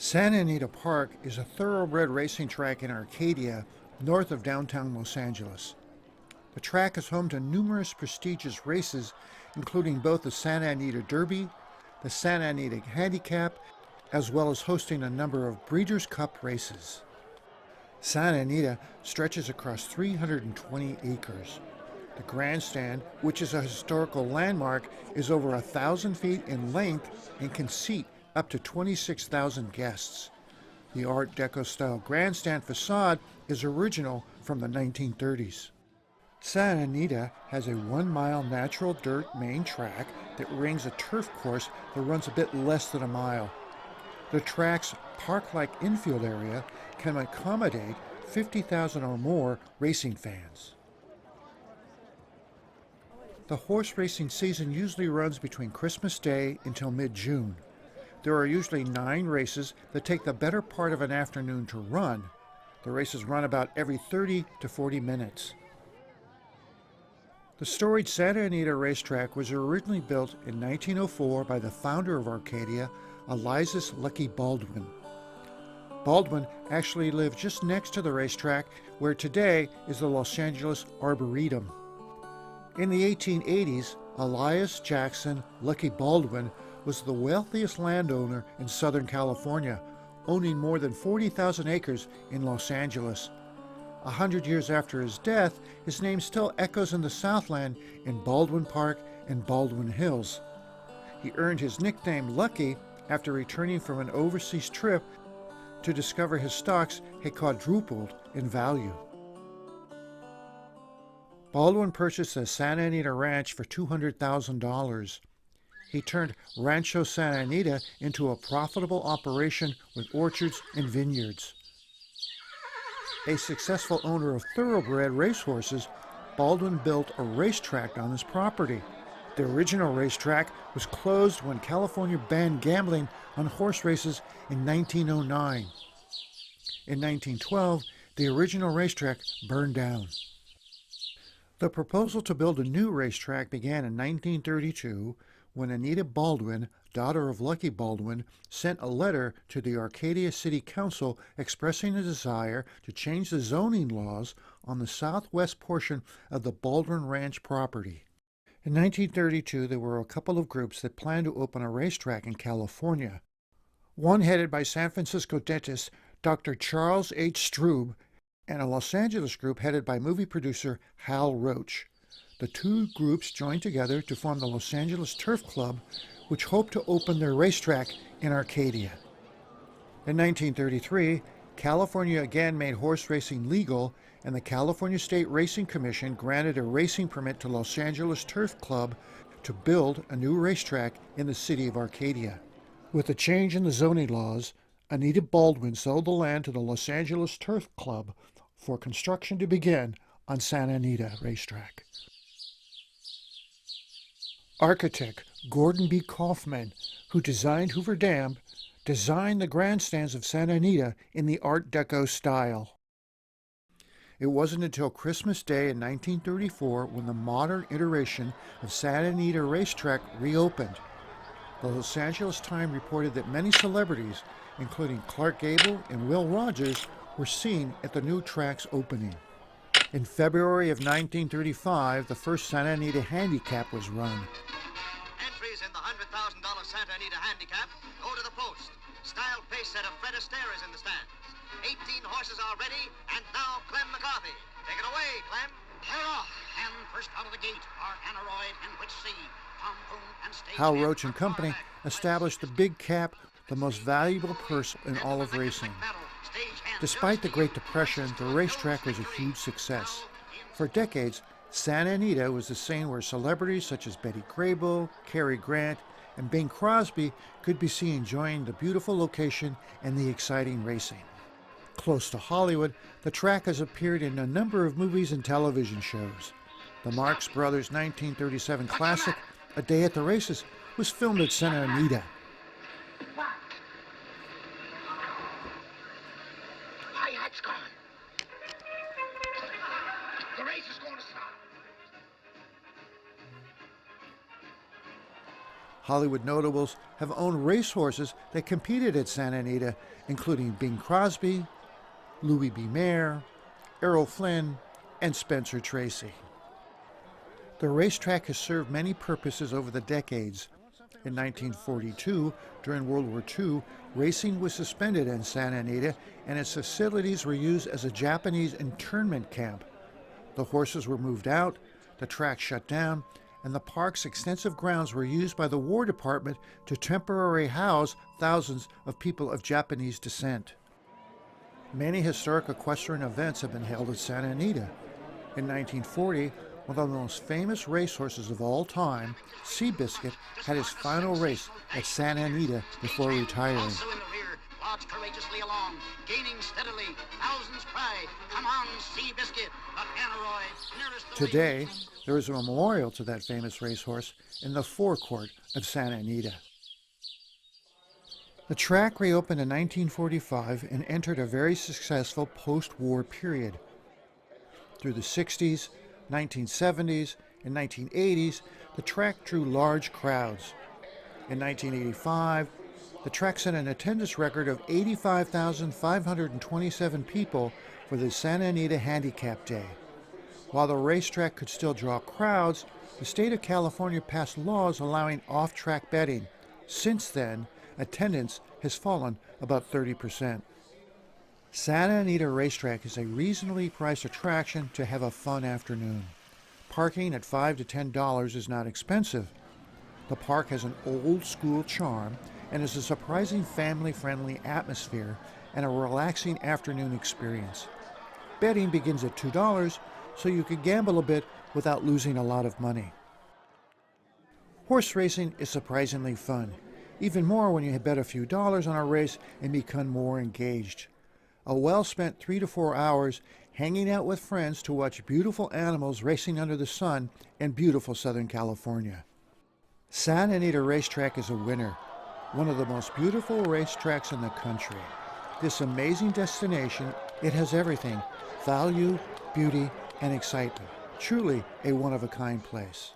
Santa Anita Park is a thoroughbred racing track in Arcadia, north of downtown Los Angeles. The track is home to numerous prestigious races, including both the Santa Anita Derby, the Santa Anita Handicap, as well as hosting a number of Breeders' Cup races. Santa Anita stretches across 320 acres. The grandstand, which is a historical landmark, is over 1,000 feet in length and can seat up to 26,000 guests. The Art Deco style grandstand facade is original from the 1930s. Santa Anita has a 1-mile natural dirt main track that rings a turf course that runs a bit less than a mile. The track's park-like infield area can accommodate 50,000 or more racing fans. The horse racing season usually runs between Christmas Day until mid-June. There are usually 9 races that take the better part of an afternoon to run. The races run about every 30 to 40 minutes. The storied Santa Anita racetrack was originally built in 1904 by the founder of Arcadia, Elias Lucky Baldwin. Baldwin actually lived just next to the racetrack, where today is the Los Angeles Arboretum. In the 1880s, Elias Jackson Lucky Baldwin was the wealthiest landowner in Southern California, owning more than 40,000 acres in Los Angeles. 100 years after his death, his name still echoes in the Southland in Baldwin Park and Baldwin Hills. He earned his nickname Lucky after returning from an overseas trip to discover his stocks had quadrupled in value. Baldwin purchased the Santa Anita Ranch for $200,000. He turned Rancho Santa Anita into a profitable operation with orchards and vineyards. A successful owner of thoroughbred racehorses, Baldwin built a racetrack on his property. The original racetrack was closed when California banned gambling on horse races in 1909. In 1912, the original racetrack burned down. The proposal to build a new racetrack began in 1932 when Anita Baldwin, daughter of Lucky Baldwin, sent a letter to the Arcadia City Council expressing a desire to change the zoning laws on the southwest portion of the Baldwin Ranch property. In 1932, there were a couple of groups that planned to open a racetrack in California. One headed by San Francisco dentist Dr. Charles H. Strube, and a Los Angeles group headed by movie producer Hal Roach. The two groups joined together to form the Los Angeles Turf Club, which hoped to open their racetrack in Arcadia. In 1933, California again made horse racing legal, and the California State Racing Commission granted a racing permit to Los Angeles Turf Club to build a new racetrack in the city of Arcadia. With the change in the zoning laws, Anita Baldwin sold the land to the Los Angeles Turf Club for construction to begin on Santa Anita Racetrack. Architect Gordon B. Kaufman, who designed Hoover Dam, designed the grandstands of Santa Anita in the Art Deco style. It wasn't until Christmas Day in 1934 when the modern iteration of Santa Anita Racetrack reopened. The Los Angeles Times reported that many celebrities, including Clark Gable and Will Rogers, were seen at the new track's opening. In February of 1935, the first Santa Anita Handicap was run. Entries in the $100,000 Santa Anita Handicap go to the post. Style pace set of Fred Astaire is in the stands. 18 horses are ready, and now Clem McCarthy. Take it away, Clem. They're off, and first out of the gate are Aneroid and Which Sea, Tom Poon and Stage Hal Roach and Company established the Big Cap, the most valuable purse in all of racing. Despite the Great Depression, the racetrack was a huge success. For decades, Santa Anita was the scene where celebrities such as Betty Grable, Cary Grant, and Bing Crosby could be seen enjoying the beautiful location and the exciting racing. Close to Hollywood, the track has appeared in a number of movies and television shows. The Marx Brothers' 1937 classic, A Day at the Races, was filmed at Santa Anita. It's gone. The race is going to start. Hollywood notables have owned racehorses that competed at Santa Anita, including Bing Crosby, Louis B. Mayer, Errol Flynn, and Spencer Tracy. The racetrack has served many purposes over the decades. In 1942, during World War II, racing was suspended in Santa Anita, and its facilities were used as a Japanese internment camp. The horses were moved out, the track shut down, and the park's extensive grounds were used by the War Department to temporarily house thousands of people of Japanese descent. Many historic equestrian events have been held at Santa Anita. In 1940, one of the most famous racehorses of all time, Seabiscuit, had his final race at Santa Anita before retiring. Also in the rear, plods courageously along, gaining steadily. Thousands cry, "Come on, Seabiscuit!" But aneroid, nearest the Today, lead. there is a memorial to that famous racehorse in the forecourt of Santa Anita. The track reopened in 1945 and entered a very successful post-war period. Through the 60s, 1970s, and 1980s, the track drew large crowds. In 1985, the track set an attendance record of 85,527 people for the Santa Anita Handicap Day. While the racetrack could still draw crowds, the state of California passed laws allowing off-track betting. Since then, attendance has fallen about 30%. Santa Anita Racetrack is a reasonably priced attraction to have a fun afternoon. Parking at $5 to $10 is not expensive. The park has an old-school charm and is a surprising family-friendly atmosphere and a relaxing afternoon experience. Betting begins at $2, so you can gamble a bit without losing a lot of money. Horse racing is surprisingly fun, even more when you bet a few dollars on a race and become more engaged. A well-spent 3 to 4 hours hanging out with friends to watch beautiful animals racing under the sun in beautiful Southern California. Santa Anita Racetrack is a winner, one of the most beautiful racetracks in the country. This amazing destination, it has everything: value, beauty, and excitement. Truly a one-of-a-kind place.